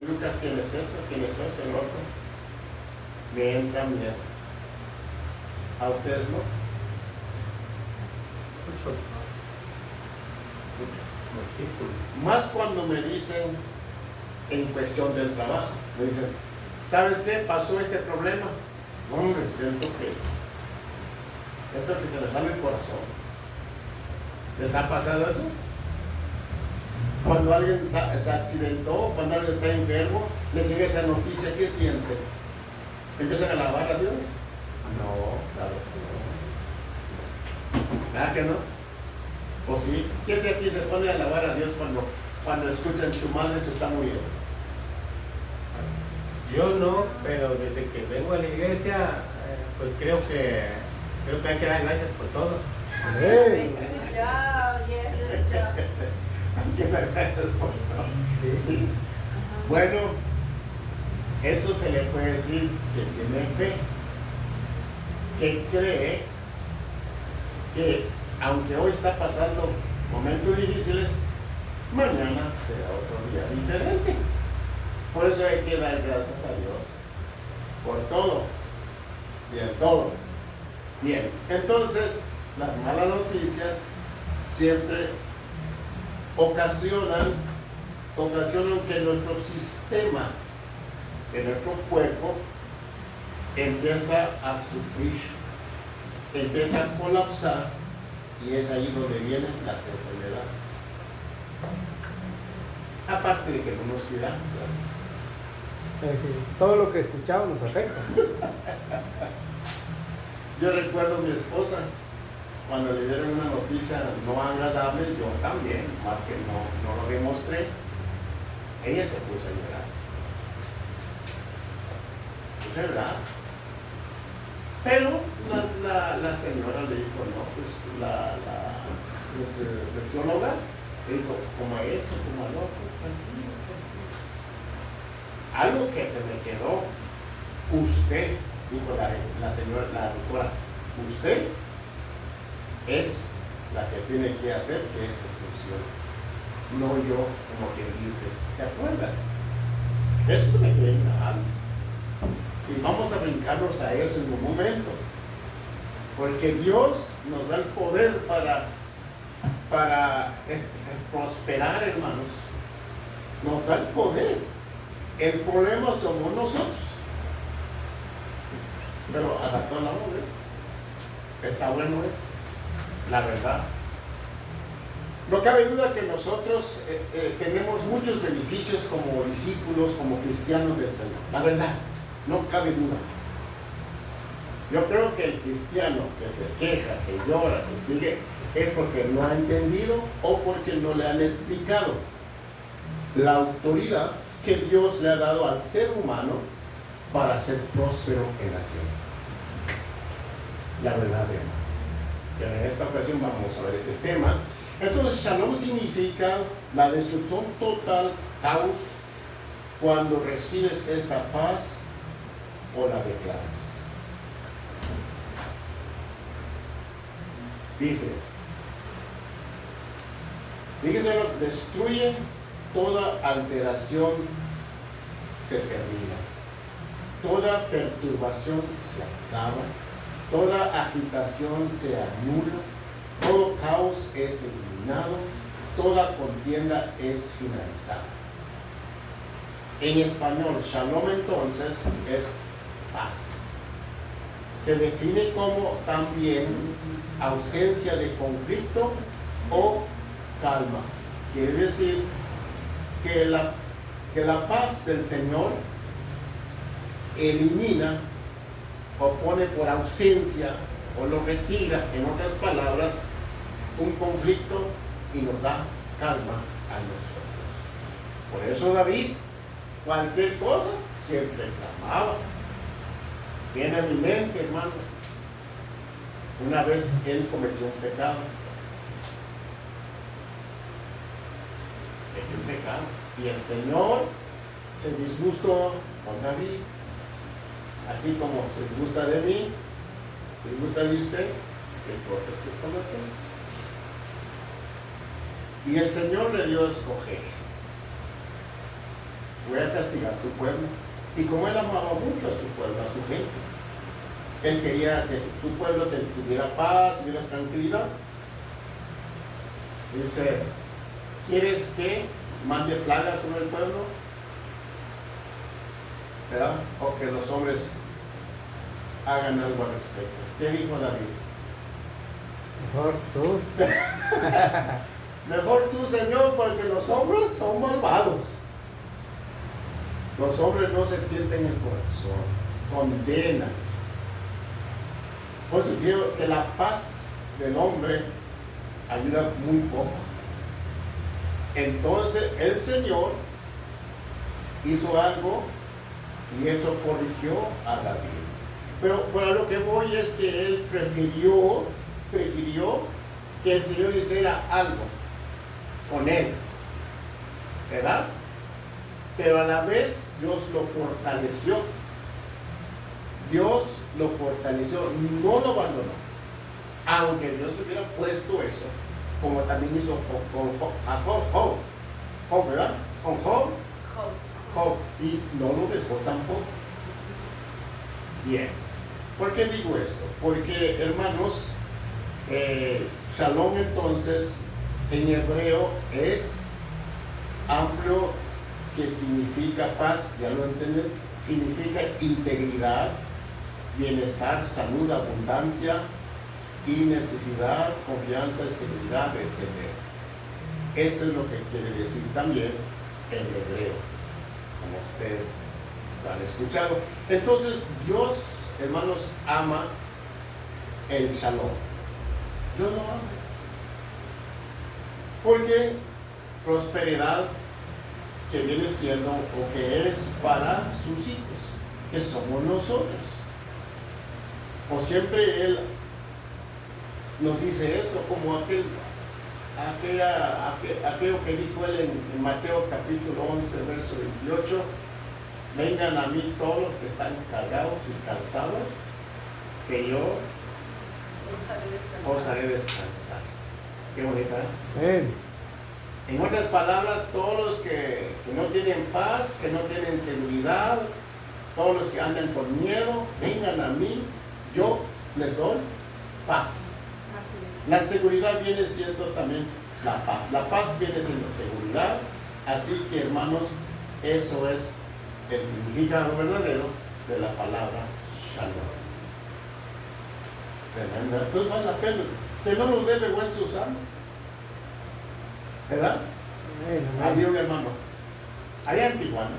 Lucas, ¿quién es esto? ¿Quién es esto? El otro. Me entra miedo. ¿A ustedes no? Mucho. Muchísimo. Más cuando me dicen en cuestión del trabajo. Me dicen, ¿sabes qué? Pasó este problema. Hombre, siento que se me sale el corazón. ¿Les ha pasado eso? Cuando alguien se accidentó, cuando alguien está enfermo, le sigue esa noticia, ¿qué sienten? ¿Empiezan a alabar a Dios? No, claro que no. ¿Verdad que no? ¿O sí? ¿Quién de aquí se pone a alabar a Dios cuando escuchan que tu madre se está muriendo? Yo no, pero desde que vengo a la iglesia, pues creo que hay que dar gracias por todo. ¡Hey! Good job, yes, good job. Hay que dar gracias por todo. Sí. Ajá. Bueno, eso se le puede decir que tiene fe, que cree que aunque hoy está pasando momentos difíciles, mañana será otro día diferente. Por eso hay que dar gracias a Dios por todo y en todo. Bien, entonces las malas noticias siempre ocasionan que nuestro sistema, que nuestro cuerpo empieza a sufrir, empieza a colapsar, y es ahí donde vienen las enfermedades. Aparte de que no nos cuidamos, ¿verdad? Todo lo que escuchamos nos afecta. Yo recuerdo a mi esposa, cuando le dieron una noticia no agradable, yo también, más que no lo demostré, ella se puso a llorar. Es verdad. Pero la señora le dijo, no, pues la nutrióloga le dijo, como a esto, como al otro, tranquilo, tranquilo. Algo que se me quedó, usted, dijo la señora, la doctora, usted es la que tiene que hacer que eso funcione. No yo, como quien dice, ¿te acuerdas? Eso me quedó grabado. Y vamos a brincarnos a eso en un momento. Porque Dios nos da el poder para prosperar, hermanos. Nos da el poder. El problema somos nosotros. Pero a rato hablamos de eso. Está bueno eso. La verdad. No cabe duda que nosotros tenemos muchos beneficios como discípulos, como cristianos del Señor. La verdad. No cabe duda. Yo creo que el cristiano que se queja, que llora, que sigue, es porque no ha entendido o porque no le han explicado la autoridad que Dios le ha dado al ser humano para ser próspero en la tierra. La verdad, hermano. Pero en esta ocasión vamos a ver este tema. Entonces, Shalom significa la destrucción total, caos, cuando recibes esta paz o la declaras. Dice, fíjense, destruyen toda alteración, se termina, toda perturbación se acaba, toda agitación se anula, todo caos es eliminado, toda contienda es finalizada. En español, Shalom entonces es paz. Se define como también ausencia de conflicto o calma. Quiere decir que la paz del Señor elimina o pone por ausencia o lo retira, en otras palabras, un conflicto y nos da calma a nosotros. Por eso David, cualquier cosa, siempre clamaba. Viene a mi mente, hermanos, una vez él cometió un pecado. Y el Señor se disgustó con David, así como se disgusta de mí, se disgusta de usted, de cosas que cometemos. Y el Señor le dio a escoger. voy a castigar tu pueblo. Y como él amaba mucho a su pueblo, a su gente, él quería que su pueblo tuviera paz, tuviera tranquilidad. Dice, ¿quieres que mande plagas sobre el pueblo? ¿Verdad? O que los hombres hagan algo al respecto. ¿Qué dijo David? Mejor tú. Mejor tú, Señor, porque los hombres son malvados. Los hombres no se tienten el corazón, condenan. Por eso digo que la paz del hombre ayuda muy poco. Entonces el Señor hizo algo y eso corrigió a David. Pero a lo que voy es que él prefirió que el Señor hiciera algo con él, ¿verdad? Pero a la vez Dios lo fortaleció. Dios lo fortaleció, no lo abandonó. Aunque Dios hubiera puesto eso, como también hizo con Job, ¿verdad? Con Job, y no lo dejó tampoco. Bien, ¿por qué digo esto? Porque, hermanos, Shalom entonces en hebreo es amplio, que significa paz, ya lo entienden, significa integridad, bienestar, salud, abundancia y necesidad, confianza, seguridad, etc. Eso es lo que quiere decir también en hebreo, como ustedes lo han escuchado. Entonces Dios, hermanos, ama el Shalom. Dios lo ama. Porque prosperidad que viene siendo o que es para sus hijos, que somos nosotros. O siempre Él nos dice eso, como aquello que dijo Él en Mateo capítulo 11, verso 28, vengan a mí todos los que están cargados y cansados, que yo os haré descansar. Qué bonita, ¿eh? En otras palabras, todos los que no tienen paz, que no tienen seguridad, todos los que andan con miedo, vengan a mí, yo les doy paz. La seguridad viene siendo también la paz. La paz viene siendo seguridad. Así que, hermanos, eso es el significado verdadero de la palabra Shalom. Tremenda. Entonces vale la pena. Que no nos dé vergüenza usarlo. ¿Verdad? Había un hermano allá en Tijuana,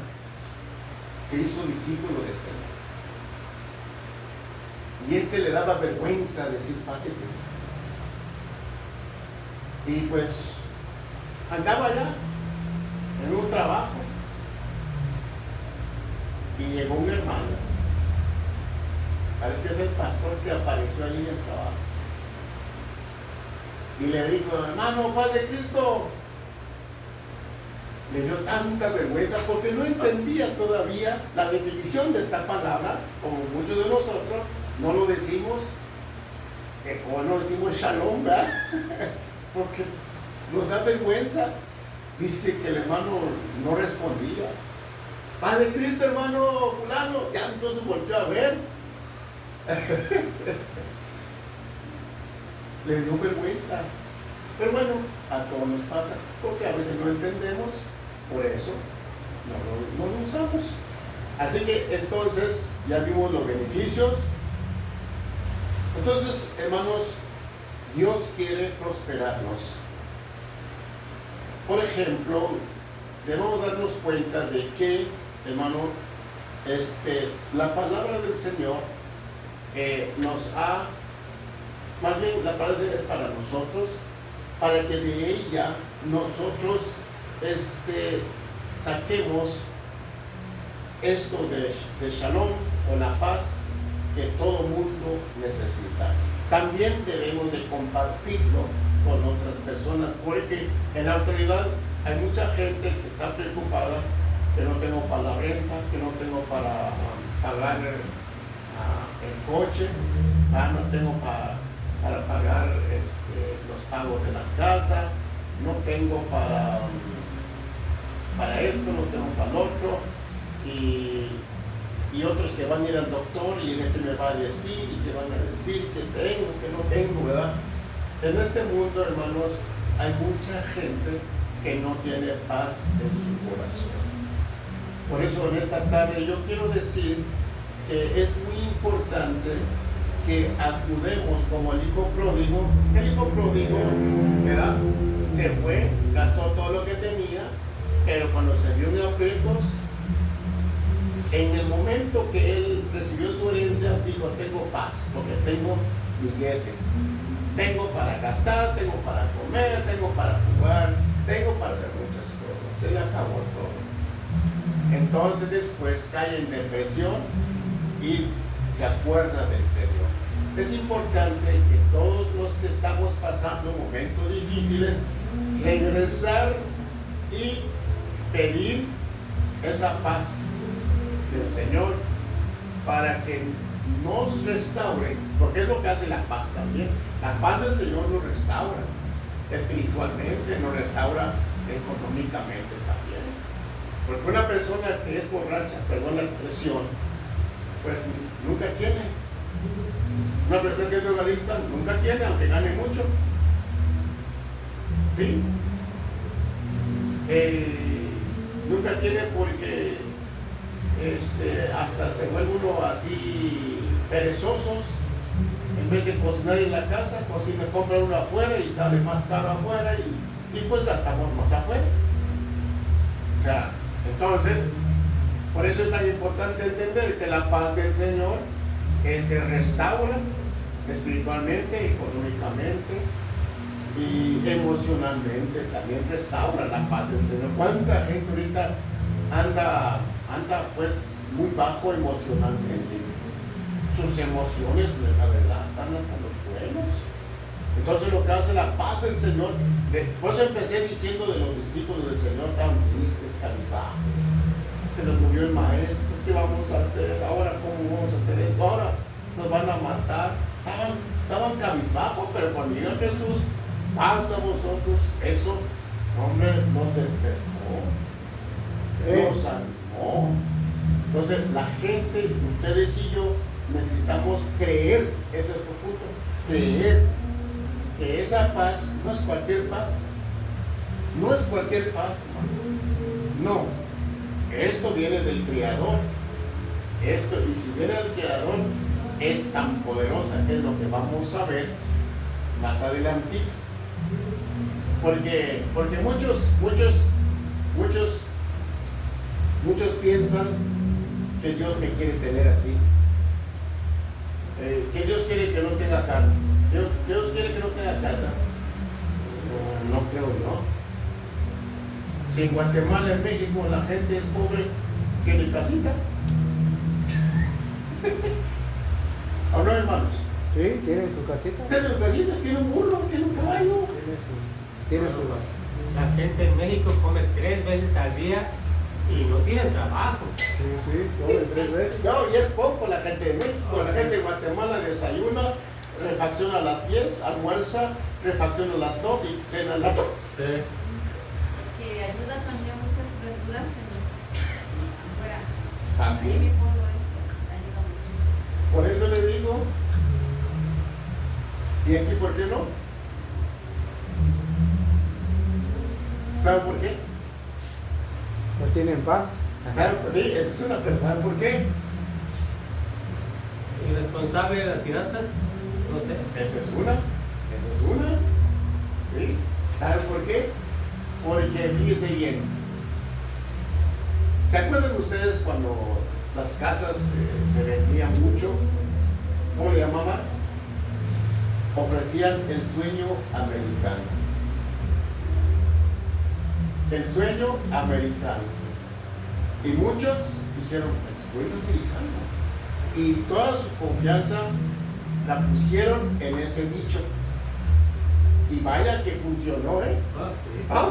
se hizo discípulo del Señor, y le daba vergüenza decir paz de Cristo, y pues andaba allá en un trabajo y llegó un hermano, parece que es el pastor que apareció allí en el trabajo, y le dijo, hermano, paz de Cristo. Le dio tanta vergüenza porque no entendía todavía la definición de esta palabra, como muchos de nosotros no lo decimos, o no decimos Shalom, ¿verdad? Porque nos da vergüenza. Dice que el hermano no respondía. Padre Cristo, hermano fulano, ya entonces volvió a ver. Le dio vergüenza. Pero bueno, a todos nos pasa, porque a veces no entendemos. Por eso no lo usamos. Así que entonces ya vimos los beneficios. Entonces, hermanos, Dios quiere prosperarnos. Por ejemplo, debemos darnos cuenta de que, hermano, la palabra del Señor nos ha, más bien la palabra es para nosotros, para que de ella nosotros saquemos esto de Shalom o la paz que todo mundo necesita. También debemos de compartirlo con otras personas, porque en la actualidad hay mucha gente que está preocupada, que no tengo para la renta, que no tengo para pagar el coche, no tengo para pagar los pagos de la casa, no tengo para para esto, no tengo para el otro, y otros que van a ir al doctor y el que me va a decir y que van a decir que tengo, que no tengo, ¿verdad? En este mundo, hermanos, hay mucha gente que no tiene paz en su corazón. Por eso en esta tarde yo quiero decir que es muy importante que acudemos como el hijo pródigo. El hijo pródigo, ¿verdad? Se fue, gastó todo lo que tenía, pero cuando se vio en aprietos, en el momento que él recibió su herencia, dijo, tengo paz, porque tengo billete, tengo para gastar, tengo para comer, tengo para jugar, tengo para hacer muchas cosas. Se le acabó todo. Entonces después cae en depresión y se acuerda del Señor. Es importante que todos los que estamos pasando momentos difíciles, regresar y pedir esa paz del Señor para que nos restaure, porque es lo que hace la paz también. La paz del Señor nos restaura espiritualmente, nos restaura económicamente también. Porque una persona que es borracha, perdón la expresión, pues nunca tiene. Una persona que es drogadicta nunca tiene, aunque gane mucho. ¿Sí? Nunca tiene porque hasta se vuelve uno así perezosos. En vez de cocinar en la casa, cocina, compra uno afuera y sale más caro afuera y pues gastamos más afuera. O sea, entonces, por eso es tan importante entender que la paz del Señor restaura espiritualmente, económicamente y emocionalmente. También restaura la paz del Señor. ¿Cuánta gente ahorita anda pues muy bajo emocionalmente? Sus emociones, la verdad, están hasta los suelos. Entonces lo que hace la paz del Señor, por eso empecé diciendo de los discípulos del Señor tan tristes, cabizbajos. Se nos murió el maestro, ¿qué vamos a hacer? Ahora, ¿cómo vamos a hacer esto? Ahora nos van a matar. Estaban cabizbajos, pero cuando llega Jesús, paz a vosotros, eso, hombre, nos despertó, nos animó. Entonces, la gente, ustedes y yo, necesitamos creer, ese es otro punto, creer que esa paz no es cualquier paz. No es cualquier paz, hermano. No. Esto viene del Creador. Y si viene del Creador, es tan poderosa que es lo que vamos a ver más adelantito. Porque muchos piensan que Dios me quiere tener así. Que Dios quiere que no tenga carro. Dios quiere que no tenga casa. No creo yo. Si en Guatemala, en México, la gente es pobre, tiene casita. ¿O no, hermanos? Sí, tiene su casita. Tiene su casita, tiene un burro, tiene un caballo. Tiene su... La gente en México come 3 veces al día y no tienen trabajo. Sí, come 3 veces. No, y es poco la gente de México. La gente de Guatemala desayuna, refacciona a las 10, almuerza, refacciona a las 2 y cena a las 2. Sí. Que ayuda también muchas verduras afuera. También. Ahí mi pueblo ayuda mucho. Por eso le digo. ¿Y aquí por qué no? ¿Saben por qué? No tienen paz. ¿Saben? Sí, esa es una pregunta. ¿Saben por qué? ¿Irresponsable de las finanzas? No sé. Esa es una. ¿Sí? ¿Saben por qué? Porque fíjense bien. ¿Se acuerdan ustedes cuando las casas se vendían mucho? ¿Cómo le llamaban? Ofrecían el sueño americano. El sueño americano. Y muchos dijeron, el sueño americano. Y toda su confianza la pusieron en ese nicho. Y vaya que funcionó, ¿eh?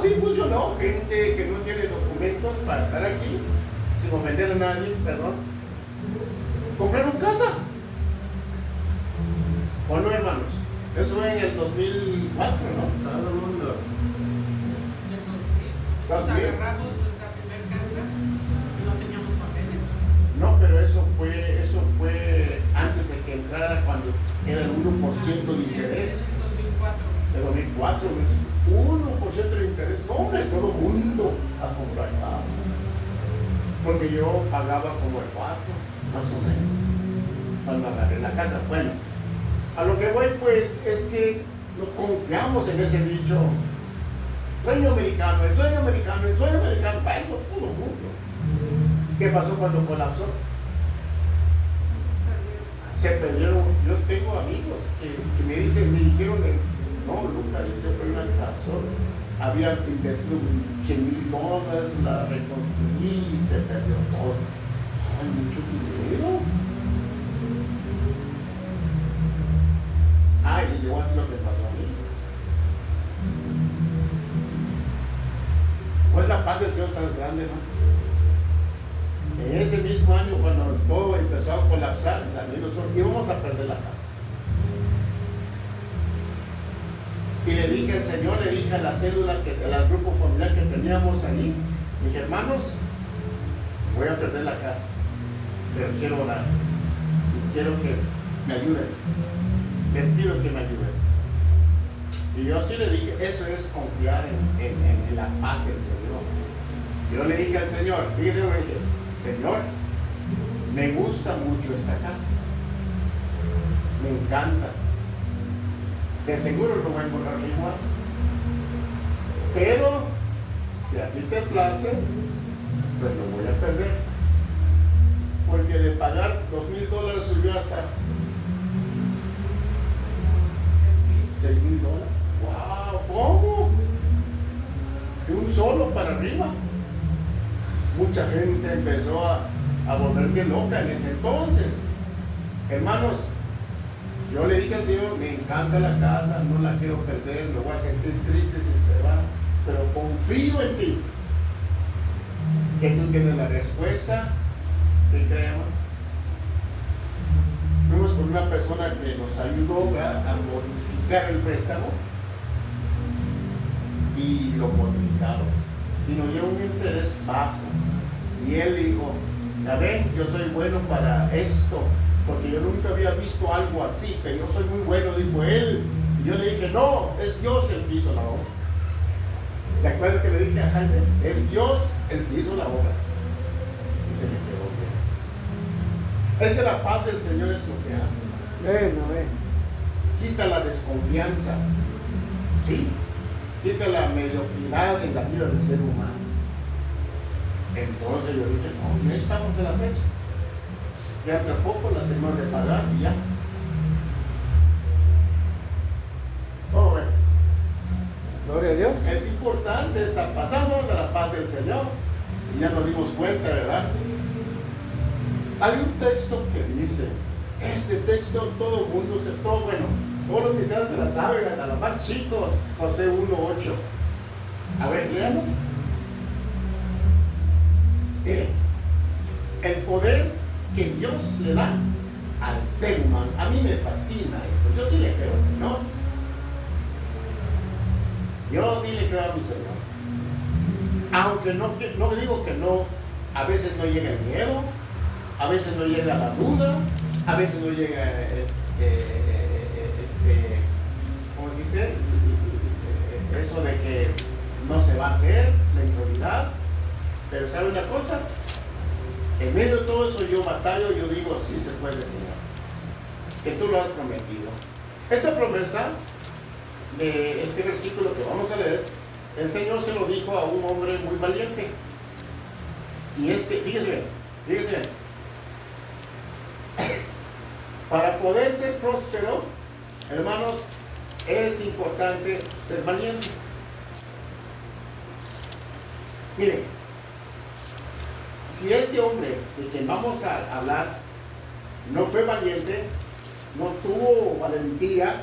Sí, funcionó. Gente que no tiene documentos para estar aquí, sin ofender a nadie, perdón. Compraron casa. ¿O no, hermanos? Eso fue en el 2004, ¿no? Todo el mundo. ¿2000? Agarramos nuestra era el 1% de interés. De 2004, 1% de interés. No, hombre, todo el mundo a comprar casa. Porque yo pagaba como el 4, más o menos, cuando agarré la casa. Bueno, a lo que voy pues es que no confiamos en ese dicho. Sueño americano, el sueño americano, el sueño americano, bueno, todo el mundo. ¿Qué pasó cuando colapsó? Se perdieron. Yo tengo amigos que me dijeron, no, Lucas, ese fue una casona, había invertido $100,000, la reconstruí y se perdió todo. Hay mucho dinero. Y le voy a decir lo que pasó a mí. Pues la paz del Señor tan grande, ¿no? En ese mismo año, cuando todo empezó a colapsar, también nosotros íbamos a perder la casa. Y le dije al Señor, le dije a la célula, al grupo familiar que teníamos ahí, dije, hermanos, voy a perder la casa, pero quiero orar y quiero que me ayuden. Les pido que me ayuden. Y yo sí le dije, eso es confiar en la paz del Señor. Yo le dije al Señor, fíjese, le dije, Señor, me gusta mucho esta casa, me encanta, de seguro no voy a encontrar igual, pero si a ti te place, pues lo voy a perder, porque de pagar $2,000 subió hasta $6,000. ¡Wow! ¿Cómo? De un solo para arriba. Mucha gente empezó a volverse loca en ese entonces. Hermanos, yo le dije al Señor, me encanta la casa, no la quiero perder, me voy a sentir triste si se va, pero confío en ti, que tú tienes la respuesta. ¿Qué creemos? Fuimos con una persona que nos ayudó a modificar el préstamo y lo modificaron y nos dio un interés bajo. Y él dijo, ya ven, yo soy bueno para esto, porque yo nunca había visto algo así, pero yo soy muy bueno, dijo él. Y yo le dije, no, es Dios el que hizo la obra. ¿Te acuerdas que le dije a Jaime? Es Dios el que hizo la obra. Y se me quedó bien. Es que la paz del Señor es lo que hace. Quita la desconfianza, ¿sí? Quita la mediocridad en la vida del ser humano. Entonces yo dije, no, ya estamos en la fecha. Ya entre poco la tenemos de pagar y ya. Oh, bueno. Gloria a Dios. Es importante esta paz. Estamos hablando de la paz del Señor. Y ya nos dimos cuenta, ¿verdad? Hay un texto que dice, este texto todo el mundo todos los cristianos se la saben, hasta los más chicos, José 1:8. A ver, leamos. Miren, el poder que Dios le da al ser humano. A mí me fascina esto. Yo sí le creo al Señor. Yo sí le creo a mi Señor. Aunque no digo que no, a veces no llega el miedo, a veces no llega la duda, a veces no llega ¿cómo se dice? Eso de que no se va a hacer, la incredulidad. Pero ¿sabe una cosa? En medio de todo eso yo batallo, yo digo, sí se puede, Señor, que tú lo has prometido. Esta promesa de este versículo que vamos a leer, el Señor se lo dijo a un hombre muy valiente. Y fíjese bien, para poder ser próspero, hermanos, es importante ser valiente. Miren, si este hombre de quien vamos a hablar no fue valiente, no tuvo valentía,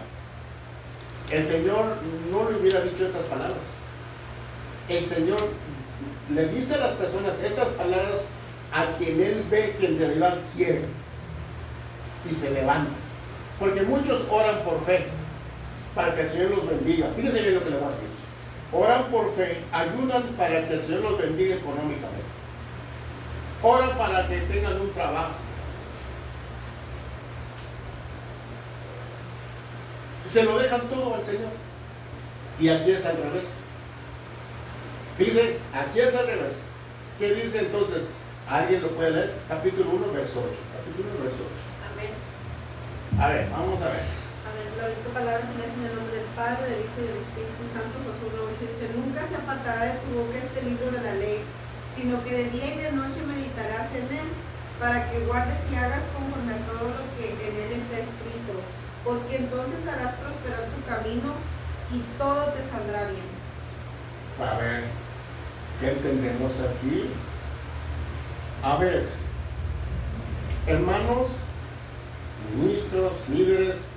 el Señor no le hubiera dicho estas palabras. El Señor le dice a las personas estas palabras a quien Él ve que en realidad quiere y se levanta. Porque muchos oran por fe para que el Señor los bendiga. Fíjense bien lo que le voy a decir. Oran por fe, ayudan para que el Señor los bendiga económicamente. Oran para que tengan un trabajo. Se lo dejan todo al Señor. Y aquí es al revés. Dice, aquí es al revés. ¿Qué dice entonces? ¿Alguien lo puede leer? Capítulo 1, verso 8. Capítulo 1, verso 8. Amén. A ver, vamos a ver. Amén. La única palabra se me hace en el nombre del Padre, del Hijo y del Espíritu Santo. Josué 1:8 dice: nunca se apartará de tu boca este libro de la ley, sino que de día y de noche meditarás en él, para que guardes y hagas conforme a todo lo que en él está escrito, porque entonces harás prosperar tu camino y todo te saldrá bien. A ver, ¿qué entendemos aquí? A ver, hermanos, ministros, líderes,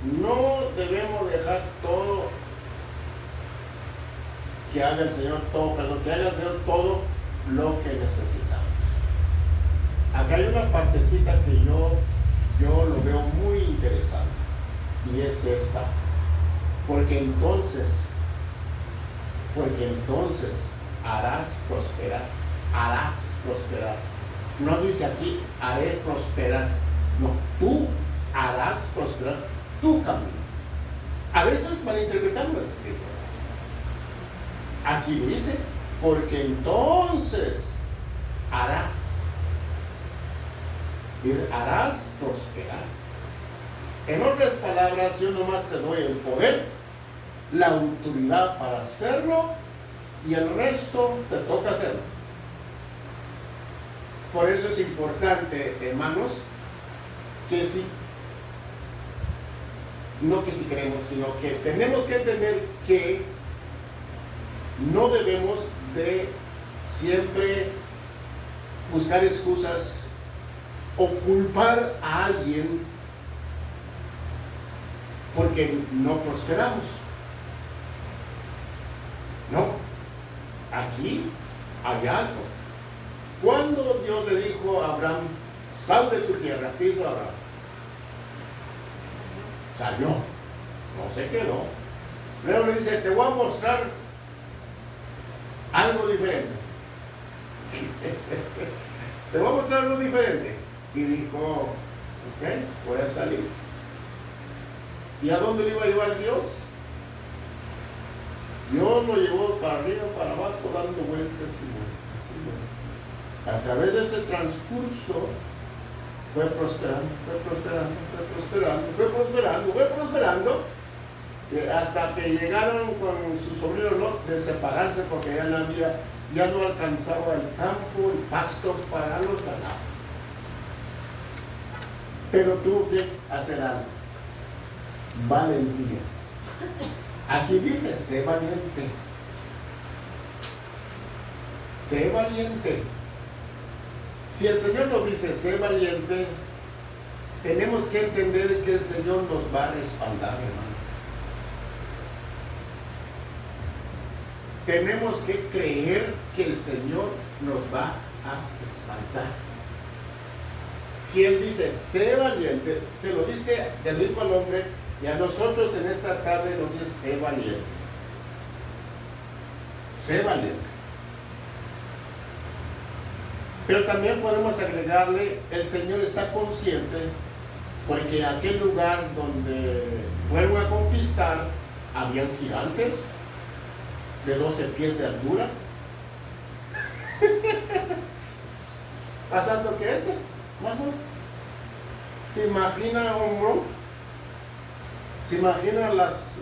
no debemos dejar todo que haga el Señor, que haga el Señor todo lo que necesitamos. Acá hay una partecita que yo lo veo muy interesante, y es esta. Porque entonces harás prosperar. No dice aquí, haré prosperar. No, tú harás prosperar tu camino. A veces malinterpretamos el escrito. Aquí dice, porque entonces harás. Dice, harás prosperar. En otras palabras, yo nomás te doy el poder, la autoridad para hacerlo, y el resto te toca hacerlo. Por eso es importante, hermanos, que si, no que si queremos, sino que tenemos que entender que no debemos de siempre buscar excusas o culpar a alguien porque no prosperamos. No, aquí hay algo. Cuando Dios le dijo a Abraham, sal de tu tierra, ¿qué hizo Abraham? Salió, no se quedó. Luego le dice, te voy a mostrar algo diferente. Te voy a mostrar algo diferente. Y dijo, ok, voy a salir. ¿Y a dónde le iba a llevar Dios? Dios lo llevó para arriba, para abajo, dando vueltas y vueltas y vueltas. A través de ese transcurso fue prosperando, hasta que llegaron con su sobrino Lot de separarse porque ya no alcanzaba el campo, el pasto para los ganados. Pero tuvo que hacer algo. Valentía. Aquí dice, sé valiente. Sé valiente. Si el Señor nos dice, sé valiente, tenemos que entender que el Señor nos va a respaldar, hermano. Tenemos que creer que el Señor nos va a respaldar. Si Él dice, sé valiente, se lo dice del Hijo al hombre, y a nosotros en esta tarde nos dice, sé valiente. Sé valiente. Pero también podemos agregarle, el Señor está consciente, porque en aquel lugar donde fueron a conquistar, habían gigantes de 12 pies de altura. Pasando que vamos. ¿Se imagina un bro? ¿Se imagina las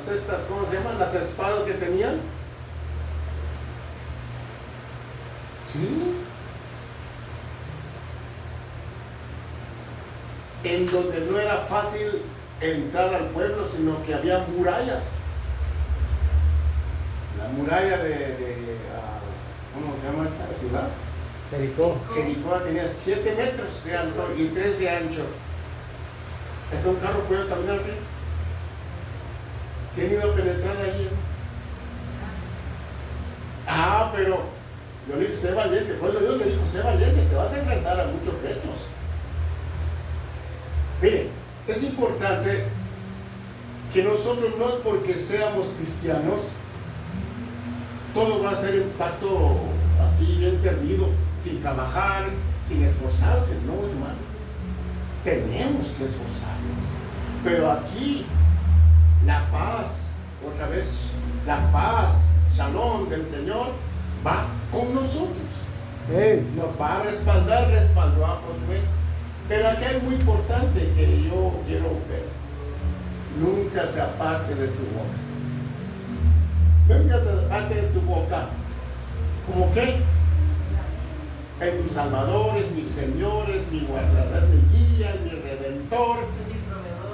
estas, ¿cómo se llaman? Las espadas que tenían. ¿Sí? En donde no era fácil entrar al pueblo, sino que había murallas. La muralla ¿cómo se llama esta ciudad? Jericó. Jericó tenía 7 metros de alto y 3 de ancho. ¿Este un carro puede caminar bien? ¿Quién iba a penetrar allí? Pero yo le dije, sé valiente. Pues Dios le dijo, sé valiente, te vas a enfrentar a muchos retos. Miren, es importante que nosotros, no es porque seamos cristianos, todo va a ser un pacto así bien servido, sin trabajar, sin esforzarse. No, hermano, tenemos que esforzarnos. Pero aquí, la paz, otra vez, la paz, shalom del Señor, va con nosotros. Nos va a respaldar, respaldó a Josué. Pero aquí es muy importante que yo quiero ver. Nunca se aparte de tu boca. Nunca se aparte de tu boca. ¿Cómo qué? Es mi Salvador, es mi Señor, es mi guardador, mi guía, es mi Redentor,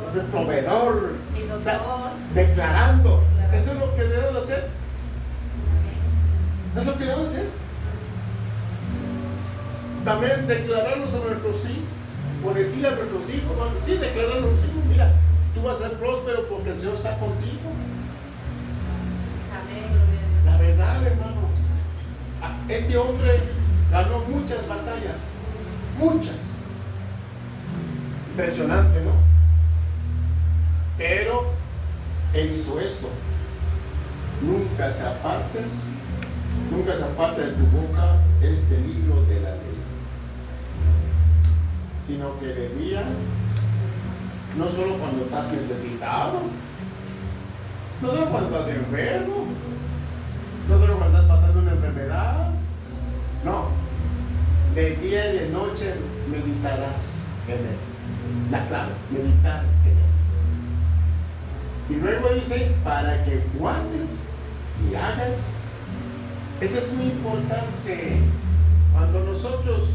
es mi proveedor. Mi doctor. O sea, declarando. Eso es lo que debemos hacer. Es lo que debemos hacer. También declararlo a nuestros hijos. O decirle a nuestros hijos, bueno, sí, declararlo a nuestros hijos. Mira, tú vas a ser próspero porque el Señor está contigo. Amén, gloria a Dios. La verdad, hermano, este hombre ganó muchas batallas, muchas. Impresionante, ¿no? Pero él hizo esto. Nunca te apartes, nunca se aparte de tu boca este libro de la ley, sino que de día, no solo cuando estás necesitado, no solo cuando estás enfermo, no solo cuando estás pasando una enfermedad, no, de día y de noche meditarás en él. La clave, meditar en él. Y luego dice, para que guardes y hagas. Eso es muy importante. Cuando nosotros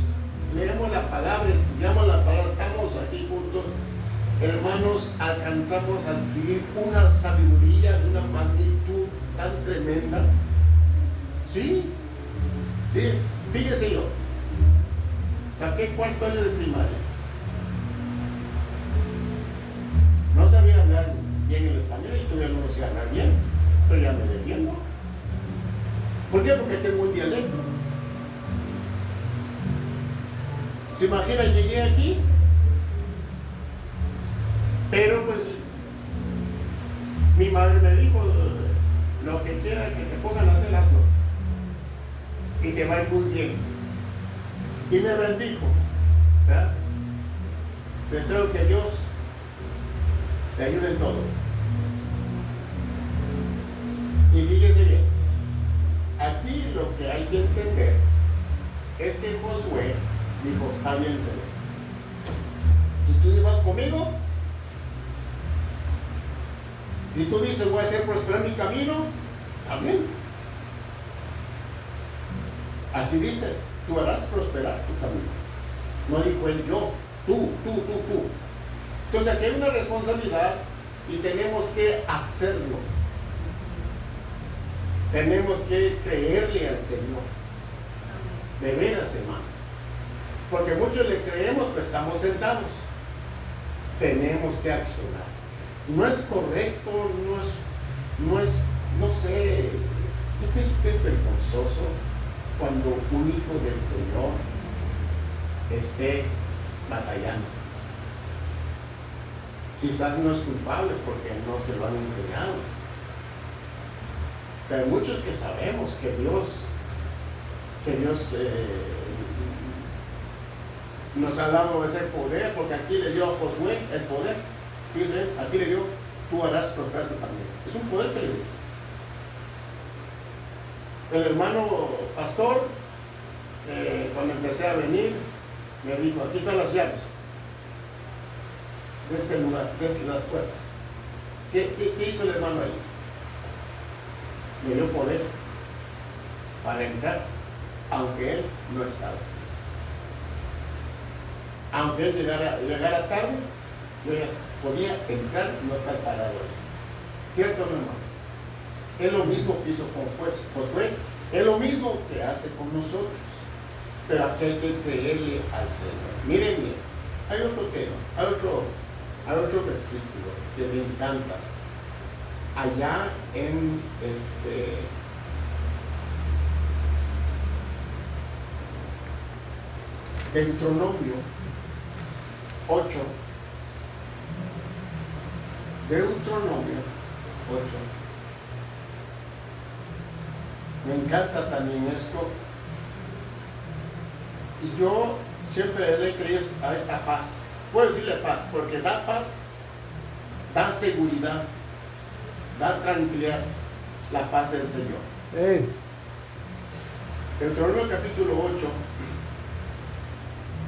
leemos la palabra, estudiamos la palabra, estamos aquí juntos, hermanos, alcanzamos a adquirir una sabiduría de una magnitud tan tremenda. Sí, sí, fíjese yo, saqué cuarto año de primaria. No sabía hablar bien el español y todavía no lo sé hablar bien, pero ya me defiendo. ¿Por qué? Porque tengo un dialecto. ¿Se imagina? Llegué aquí, pero pues mi madre me dijo, lo que quiera que te pongan a hacer, hazlo y te va a ir muy bien. Y me bendijo, ¿verdad? Deseo que Dios te ayude en todo. Y fíjese bien, aquí lo que hay que entender es que Josué dijo, está bien, Señor, si tú vas conmigo, si tú dices voy a hacer prosperar mi camino, está bien. Así dice, tú harás prosperar tu camino. No dijo él yo, tú. Entonces aquí hay una responsabilidad y tenemos que hacerlo. Tenemos que creerle al Señor. De veras, hermanos. Porque muchos le creemos, pero estamos sentados. Tenemos que accionar. No es correcto, no sé, yo pienso que es vergonzoso cuando un hijo del Señor esté batallando. Quizás no es culpable porque no se lo han enseñado. Pero hay muchos que sabemos que Dios nos ha dado ese poder, porque aquí le dio a Josué el poder. Fíjense, aquí le dio, tú harás prosperar tu camino. Es un poder que le dio. El hermano pastor, cuando empecé a venir, me dijo, aquí están las llaves de este lugar, de las puertas. ¿Qué hizo el hermano ahí? Me dio poder para entrar, aunque él no estaba. Aunque él llegara tarde, yo ya podía entrar y no estar parado ahí. ¿Cierto o no, hermano? Es lo mismo que hizo con Josué, es lo mismo que hace con nosotros. Pero aquí hay que creerle al Señor. Miren bien, hay otro tema, hay otro versículo que me encanta. Allá en Deuteronomio 8. Deuteronomio 8. Me encanta también esto. Y yo siempre le he creído a esta paz. Puedo decirle paz, porque da paz da seguridad, da tranquilidad, la paz del Señor. Deuteronomio capítulo 8.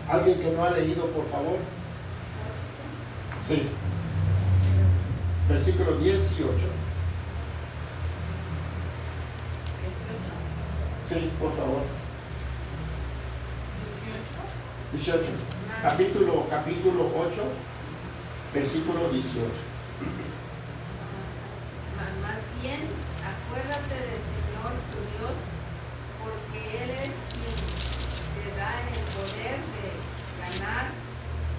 ¿Alguien que no ha leído, por favor? Sí. Versículo 18. 18. Sí, por favor. 18. Capítulo 8, versículo 18. Más bien, acuérdate del Señor tu Dios, porque Él es quien te da el poder de ganar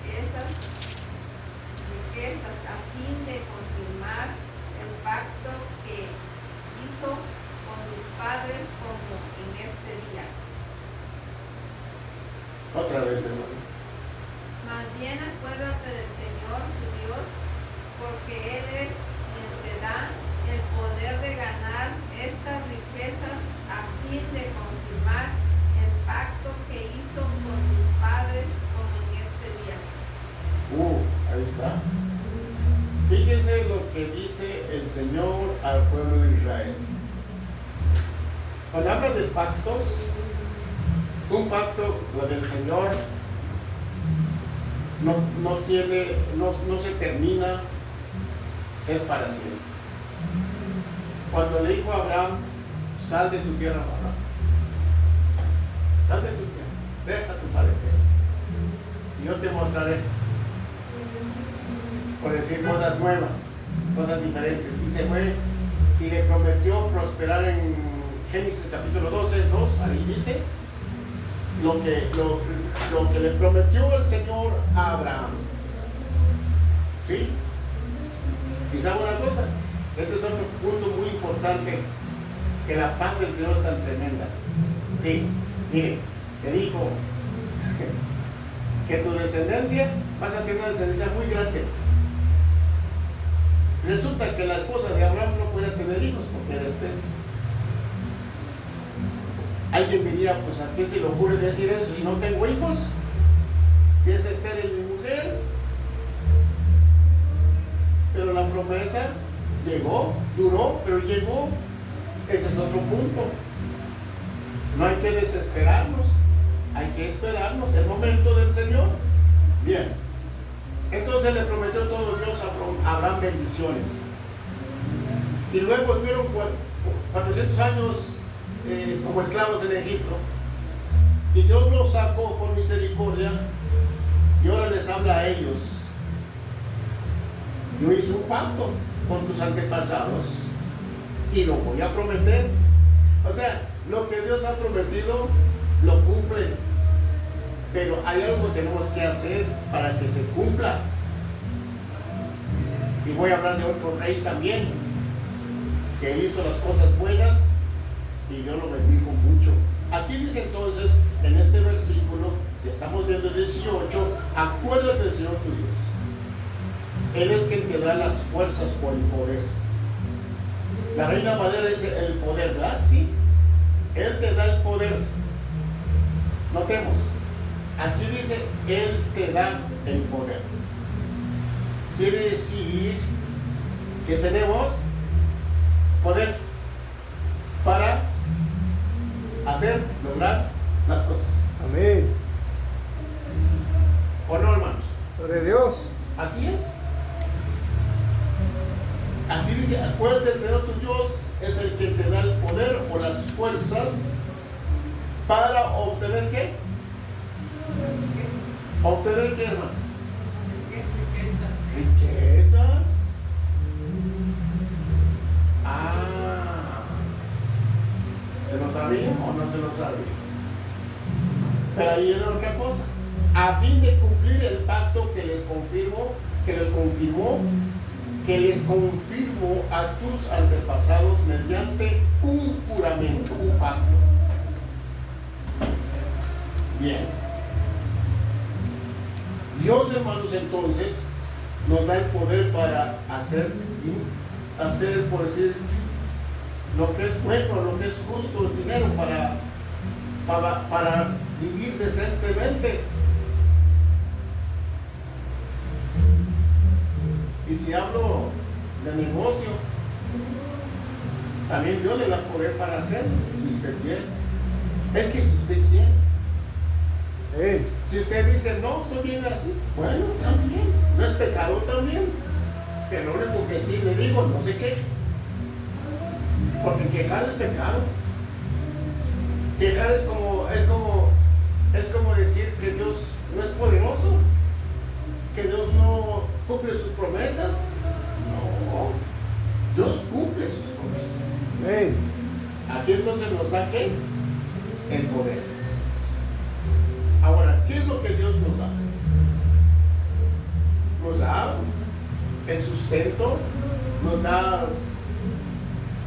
esas riquezas a fin de confirmar el pacto que hizo con tus padres como en este día. Otra vez, hermano. Más bien acuérdate del Señor tu Dios, porque Él es quien te da el poder de ganar estas riquezas a fin de confirmar el pacto que hizo con tus padres como en este día. Ahí está. Fíjense lo que dice el Señor al pueblo de Israel. Cuando habla de pactos, un pacto, lo del Señor, no se termina, es para siempre. Cuando le dijo a Abraham, sal de tu tierra, Abraham, sal de tu tierra, deja tu parentela, y yo te mostraré, por decir cosas nuevas, cosas diferentes. Y se fue y le prometió prosperar en Génesis capítulo 12, 2, ahí dice lo que le prometió el Señor a Abraham. ¿Sí? ¿Y sabe una cosa? Este es otro punto muy importante, que la paz del Señor es tan tremenda. Sí, mire, le dijo que tu descendencia, vas a tener una descendencia muy grande. Resulta que la esposa de Abraham no podía tener hijos porque era estéril. Alguien diría, pues ¿a qué se le ocurre decir eso si no tengo hijos? Si es estéril mi mujer. Pero la promesa llegó, duró, pero llegó. Ese es otro punto. No hay que desesperarnos, hay que esperarnos el momento del Señor. Bien, entonces le prometió todo Dios a Abraham bendiciones. Y luego estuvieron 400 años como esclavos en Egipto, y Dios los sacó por misericordia, y ahora les habla a ellos. Yo hice un pacto con tus antepasados y lo voy a prometer. O sea, lo que Dios ha prometido lo cumple, pero hay algo que tenemos que hacer para que se cumpla. Y voy a hablar de otro rey también, que hizo las cosas buenas y Dios lo bendijo mucho. Aquí dice entonces, en este versículo que estamos viendo, el 18, acuérdate del Señor tu Dios. Él es quien te da las fuerzas por el poder. La Reina Valera dice el poder, ¿verdad? Sí. Él te da el poder. Notemos, aquí dice, Él te da el poder. Quiere decir que tenemos poder para lograr las cosas. Amén. ¿O no, hermanos? Gloria a Dios. Así es. Así dice, acuérdate del Señor tu Dios, es el que te da el poder o las fuerzas para obtener ¿qué? ¿Obtener qué, hermano? Riquezas. ¿Se lo sabía o no se lo sabía? Pero ahí era otra cosa. A fin de cumplir el pacto que les confirmó a tus antepasados mediante un juramento, un pacto. Bien. Dios, hermanos, entonces nos da el poder para hacer, por decir, lo que es bueno, lo que es justo, el dinero para vivir decentemente. Y si si hablo de negocio, también Dios le da poder para hacerlo, si usted quiere. Es que si usted quiere. Si usted dice, no, estoy bien así, bueno, también. No es pecado también. Pero lo único que sí le digo, no se queje. Porque quejar es pecado. Quejar es como decir que Dios no es poderoso, que Dios no cumple sus promesas. No, Dios cumple sus promesas. Aquí entonces nos da ¿qué? El poder. Ahora, ¿qué es lo que Dios nos da? Nos da el sustento, nos da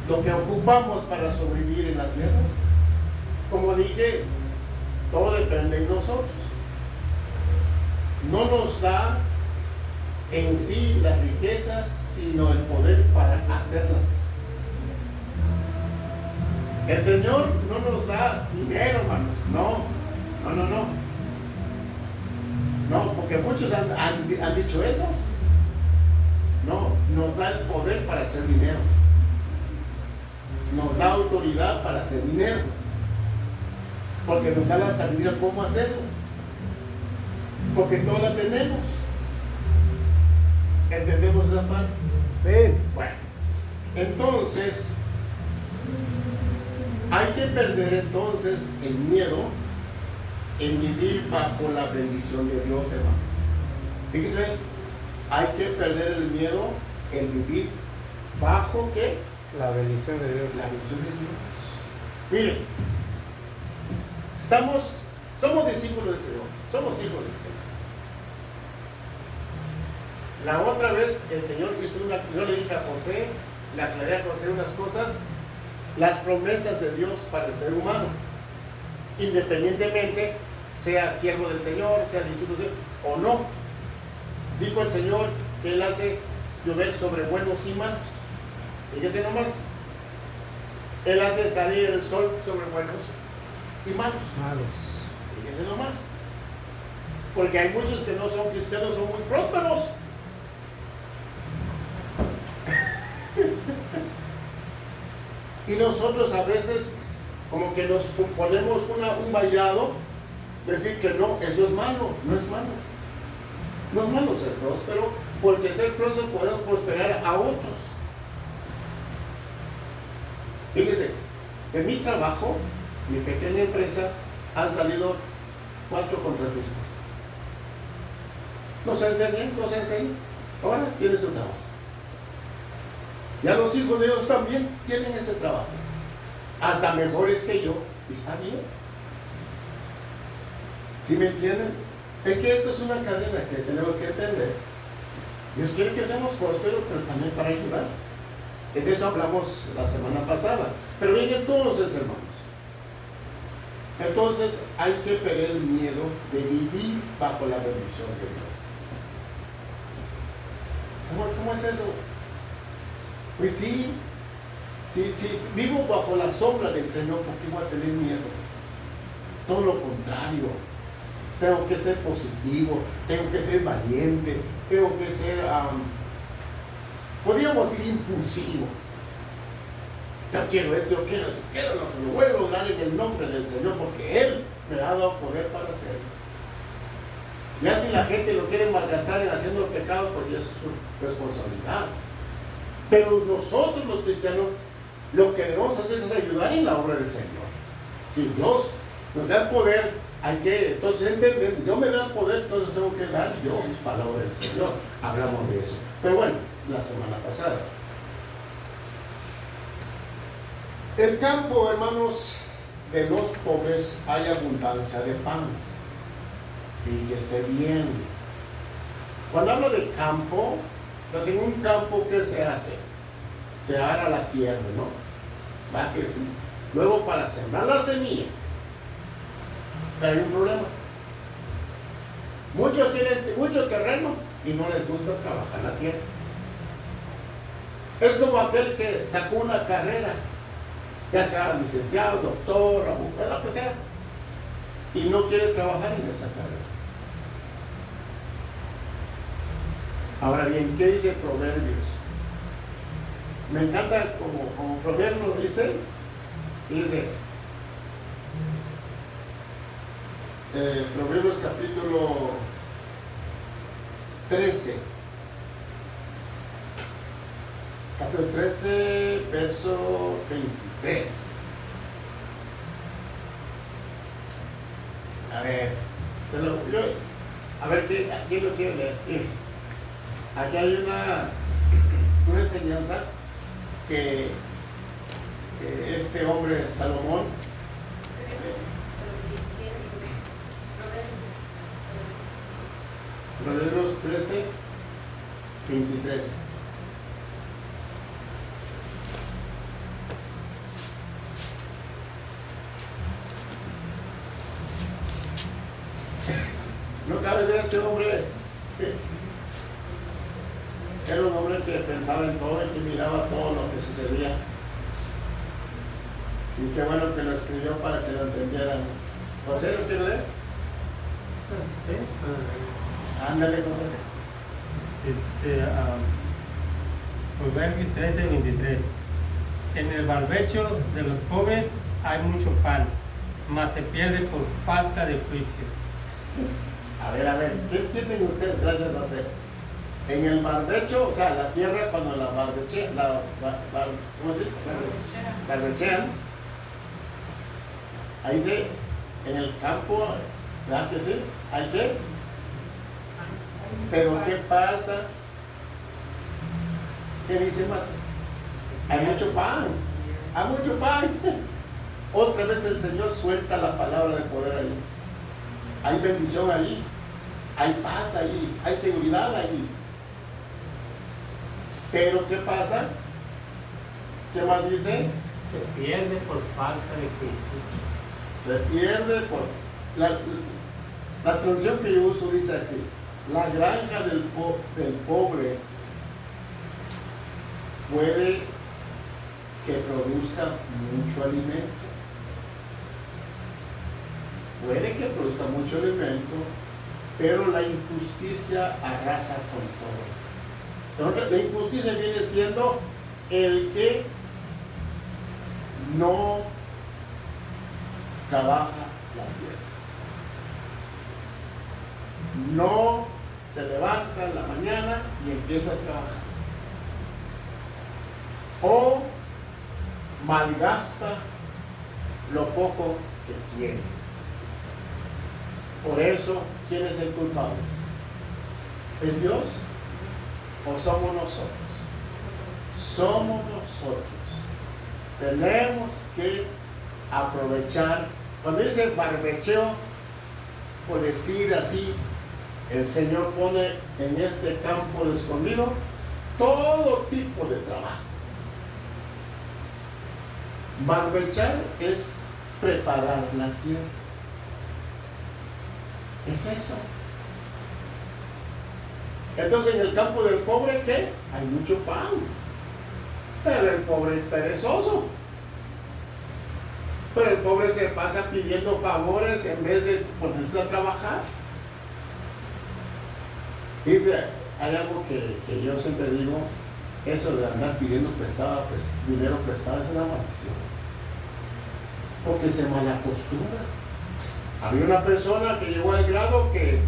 lo que ocupamos para sobrevivir en la tierra. Como dije, todo depende de nosotros. No nos da en sí las riquezas, sino el poder para hacerlas. El Señor no nos da dinero, hermanos. No, porque muchos han dicho eso. No, nos da el poder para hacer dinero. Nos da autoridad para hacer dinero. Porque nos da la sabiduría cómo hacerlo. Porque todos la tenemos. ¿Entendemos esa parte? Bueno, entonces hay que perder entonces el miedo en vivir bajo la bendición de Dios, hermano. Fíjese, hay que perder el miedo en vivir bajo ¿qué? La bendición de Dios. La bendición de Dios. Miren, somos discípulos del Señor, somos hijos del Señor. La otra vez el Señor yo le dije a José, le aclaré a José unas cosas, las promesas de Dios para el ser humano, independientemente sea siervo del Señor, sea discípulo de Dios o no. Dijo el Señor que Él hace llover sobre buenos y malos. Fíjese nomás, Él hace salir el sol sobre buenos y malos. Fíjese nomás, porque hay muchos que no son cristianos, son muy prósperos. Y nosotros a veces como que nos ponemos un vallado, decir que no, eso es malo, no es malo. No es malo ser próspero, porque ser próspero podemos prosperar a otros. Fíjese, en mi trabajo, mi pequeña empresa, han salido 4 contratistas. Nos enseñan, ahora tienen su trabajo. Ya los hijos de ellos también tienen ese trabajo, hasta mejores que yo, y está bien. ¿Sí me entienden? Es que esto es una cadena que tenemos que entender. Dios quiere que seamos prósperos, pero también para ayudar. De eso hablamos la semana pasada. Pero bien, entonces, hermanos, entonces hay que perder el miedo de vivir bajo la bendición de Dios. ¿Cómo es eso? Pues sí, si vivo bajo la sombra del Señor, ¿por qué voy a tener miedo? Todo lo contrario. Tengo que ser positivo, tengo que ser valiente, tengo que ser, podríamos decir, impulsivo. Yo quiero esto, yo quiero lo voy a lograr en el nombre del Señor, porque Él me ha dado poder para hacerlo. Ya si la gente lo quiere malgastar en haciendo pecado, pues ya es su responsabilidad. Pero nosotros los cristianos, lo que debemos hacer es ayudar en la obra del Señor. Si Dios nos da el poder, hay que entonces entender, Dios me da el poder, entonces tengo que dar yo para la obra del Señor. Hablamos de eso. Pero bueno, la semana pasada. El campo, hermanos, de los pobres hay abundancia de pan. Fíjese bien. Cuando hablo de campo, pues en un campo, ¿qué se hace? Se ara la tierra, ¿no? Va que sí. Luego para sembrar la semilla. Pero hay un problema. Muchos tienen mucho terreno y no les gusta trabajar la tierra. Es como aquel que sacó una carrera, ya sea licenciado, doctor, abogado, lo que sea, y no quiere trabajar en esa carrera. Ahora bien, ¿qué dice Proverbios? Me encanta como Proverbios dice, Proverbios capítulo 13, capítulo 13, verso 23. A ver, a ver, ¿quién lo quiere leer? Aquí hay una enseñanza que este hombre, Salomón, Proverbios 13, 23. No cabe de este hombre que era un hombre que pensaba en todo y que miraba todo lo que sucedía. Y qué bueno que lo escribió para que lo entendiéramos. ¿José lo quiere leer? Sí. Ándale, José. Dice Proverbios 13, 23. En el barbecho de los pobres hay mucho pan, mas se pierde por falta de juicio. A ver, ¿qué entienden ustedes? Gracias, José. En el barbecho, o sea, la tierra cuando la barbechean, ¿cómo se dice? Barbechean. Ahí dice, en el campo, ¿verdad que sí? ¿Hay qué? Pero ¿qué pasa? ¿Qué dice más? Hay mucho pan. Hay mucho pan. Otra vez el Señor suelta la palabra de poder ahí. Hay bendición ahí. Hay paz ahí. Hay seguridad ahí. Pero ¿qué pasa? ¿Qué más dice? Se pierde por falta de juicio. Se pierde por... La traducción que yo uso dice así: la granja del pobre puede que produzca mucho alimento. Puede que produzca mucho alimento, pero la injusticia arrasa con todo. Entonces, la injusticia viene siendo el que no trabaja la tierra. No se levanta en la mañana y empieza a trabajar. O malgasta lo poco que tiene. Por eso, ¿quién es el culpable? ¿Es Dios o somos nosotros? Somos nosotros. Tenemos que aprovechar. Cuando dice barbecheo, por decir así, el Señor pone en este campo de escondido todo tipo de trabajo. Barbechar es preparar la tierra. Es eso. Entonces, en el campo del pobre, ¿qué? Hay mucho pan. Pero el pobre es perezoso. Pero el pobre se pasa pidiendo favores en vez de ponerse a trabajar. Dice, hay algo que yo siempre digo: eso de andar pidiendo dinero prestado es una maldición. Porque se malacostumbra. Había una persona que llegó al grado que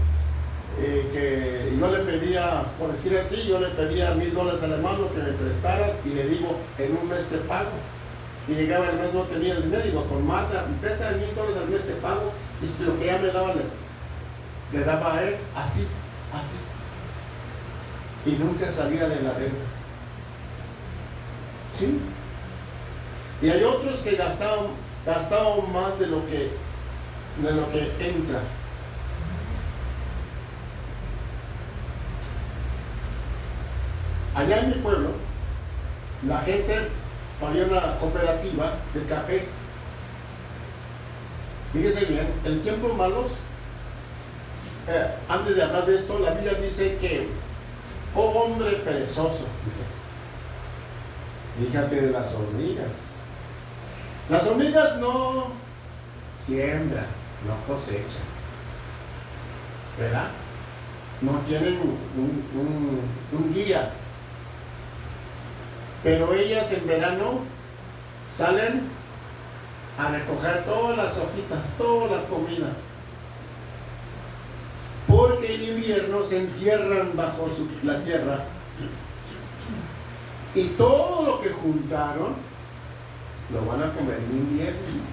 yo le pedía, por decir así, yo le pedía $1,000 al hermano que me prestara y le digo, en un mes te pago. Y llegaba el mes, no tenía el dinero, iba con Marta, me presta $1,000 al mes te pago, y lo que ella me daba le daba a él, así. Y nunca salía de la deuda. ¿Sí? Y hay otros que gastaban más de lo que entra. Allá en mi pueblo, la gente, había una cooperativa de café. Fíjese bien, en tiempos malos, antes de hablar de esto, la Biblia dice que, oh hombre perezoso, dice, fíjate de las hormigas. Las hormigas no siembran, no cosechan, ¿verdad? no tienen un guía. Pero ellas en verano salen a recoger todas las hojitas, toda la comida. Porque en invierno se encierran bajo la tierra. Y todo lo que juntaron lo van a comer en invierno.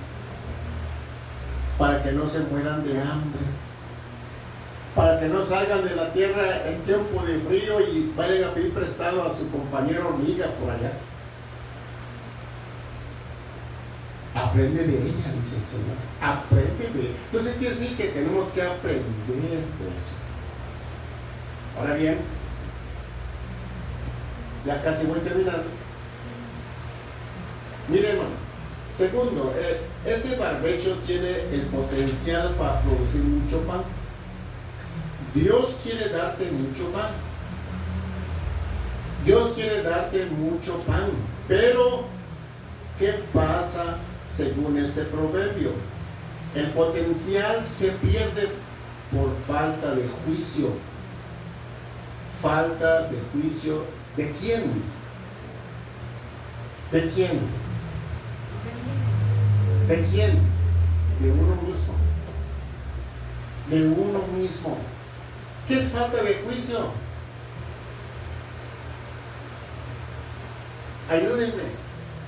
Para que no se mueran de hambre. Para que no salgan de la tierra en tiempo de frío y vayan a pedir prestado a su compañero hormiga por allá. Aprende de ella, dice el Señor. Aprende de ella. Entonces quiere decir que tenemos que aprender de eso. Ahora bien, ya casi voy terminando. Mire, hermano. Segundo, ese barbecho tiene el potencial para producir mucho pan. Dios quiere darte mucho pan. Dios quiere darte mucho pan. Pero, ¿qué pasa según este proverbio? El potencial se pierde por falta de juicio. Falta de juicio. ¿De quién? ¿De quién? ¿De quién? De uno mismo. De uno mismo. ¿Qué es falta de juicio? Ayúdenme.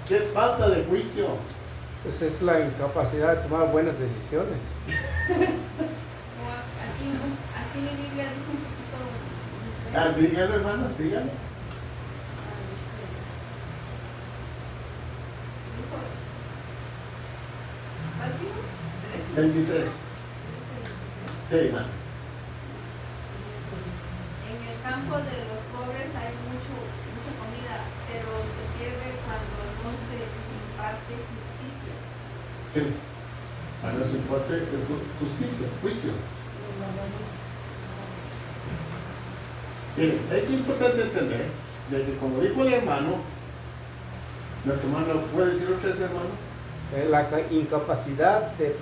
¿Qué es falta de juicio? Pues es la incapacidad de tomar buenas decisiones. Aquí mi Biblia dice un poquito. Dígalo, hermano, dígalo. ¿Cuál 23. Sí, hermano. En el campo de los pobres hay mucha comida, pero se pierde cuando no se imparte justicia. Sí. Cuando no se imparte justicia, juicio. Miren, es importante entender de que, como dijo el hermano, nuestro hermano, ¿puede decir otra vez, hermano? La incapacidad de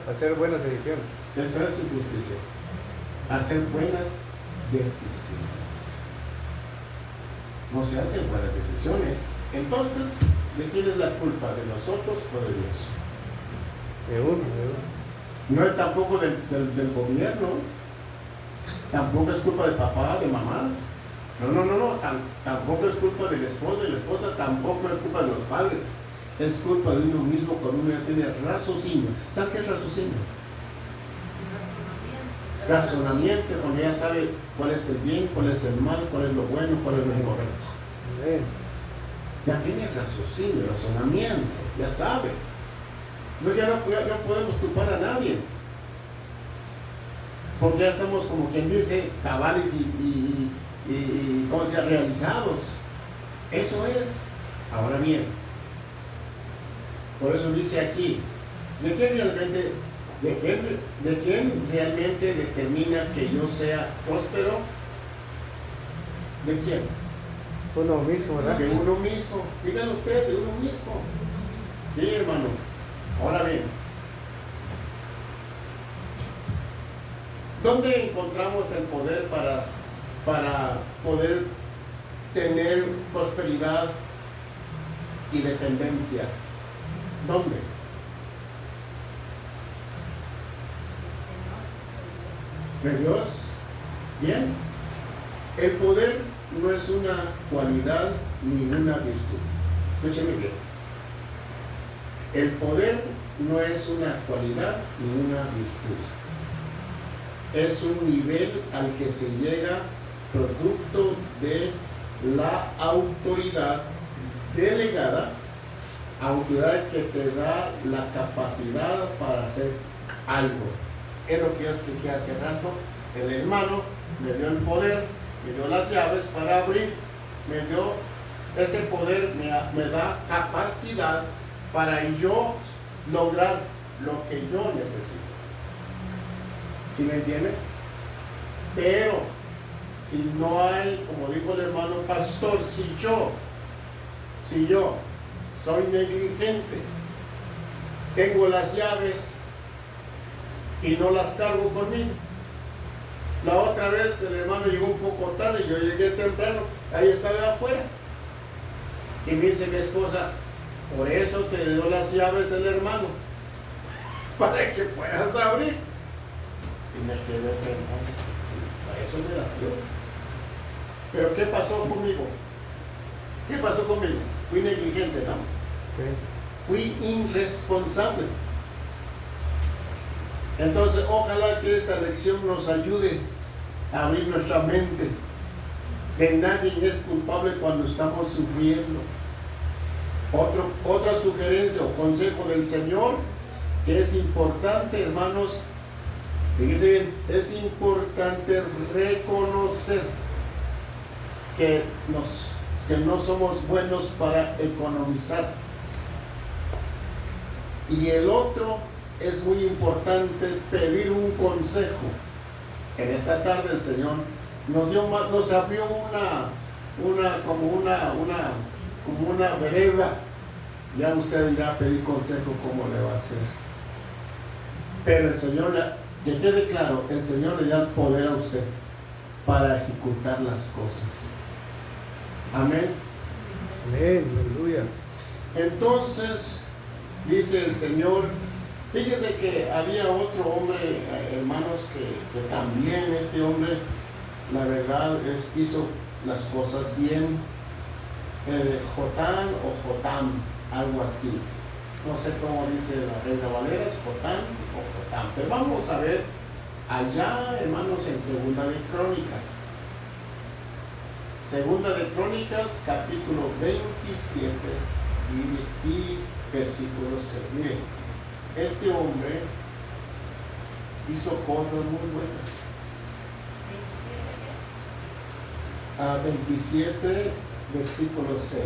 hacer buenas decisiones. Eso es injusticia. Hacer buenas decisiones. No se hacen buenas decisiones. Entonces, ¿de quién es la culpa? ¿De nosotros o de Dios? De uno. No es tampoco del gobierno. Tampoco es culpa de papá, de mamá. No. Tampoco es culpa del esposo y la esposa. Tampoco es culpa de los padres. Es culpa de uno mismo cuando uno ya tiene raciocinio. ¿Sabe qué es raciocinio? Razonamiento, cuando ya sabe cuál es el bien, cuál es el mal, cuál es lo bueno, cuál es lo incorrecto. Ya tiene raciocinio, razonamiento, ya sabe. Entonces ya no podemos culpar a nadie. Porque ya estamos, como quien dice, cabales y ¿cómo se llama? Realizados. Eso es. Ahora bien, por eso dice aquí, ¿de quién realmente determina que yo sea próspero? ¿De quién? Uno mismo, ¿verdad? De uno mismo. Díganlo ustedes, de uno mismo. Sí, hermano. Ahora bien, ¿dónde encontramos el poder para poder tener prosperidad y dependencia? ¿Dónde? ¿De Dios? Bien. El poder no es una cualidad ni una virtud. Escúcheme bien. El poder no es una cualidad ni una virtud. Es un nivel al que se llega producto de la autoridad delegada, autoridad que te da la capacidad para hacer algo. Es lo que yo expliqué hace rato. El hermano me dio el poder, me dio las llaves para abrir, me dio ese poder, me da capacidad para yo lograr lo que yo necesito. ¿Sí me entiende? Pero si no hay, como dijo el hermano pastor, si yo soy negligente, tengo las llaves y no las cargo conmigo, La otra vez el hermano llegó un poco tarde, yo llegué temprano, ahí estaba afuera. Y me dice mi esposa, por eso te dio las llaves el hermano, para que puedas abrir. Y me quedé pensando, sí, para eso me las dio. Pero ¿qué pasó conmigo? ¿Qué pasó conmigo? Fui negligente, ¿no? Fui irresponsable. Entonces, ojalá que esta lección nos ayude a abrir nuestra mente. Que nadie es culpable cuando estamos sufriendo. Otra sugerencia o consejo del Señor, que es importante, hermanos, fíjense bien, es importante reconocer que no somos buenos para economizar. Y el otro, es muy importante pedir un consejo. En esta tarde el Señor nos abrió como una vereda. Ya usted irá a pedir consejo cómo le va a hacer. Pero el Señor, que quede claro, el Señor le da el poder a usted para ejecutar las cosas. Amén. Amén, aleluya. Entonces, dice el Señor, fíjese que había otro hombre, hermanos, que también este hombre, la verdad, hizo las cosas bien. Jotán o Jotam, algo así. No sé cómo dice la Reina Valera, es Jotán o Jotam. Pero vamos a ver allá, hermanos, en Segunda de Crónicas. Segunda de Crónicas, capítulo 27 y versículo 6. Miren, este hombre hizo cosas muy buenas. 27, versículo 6.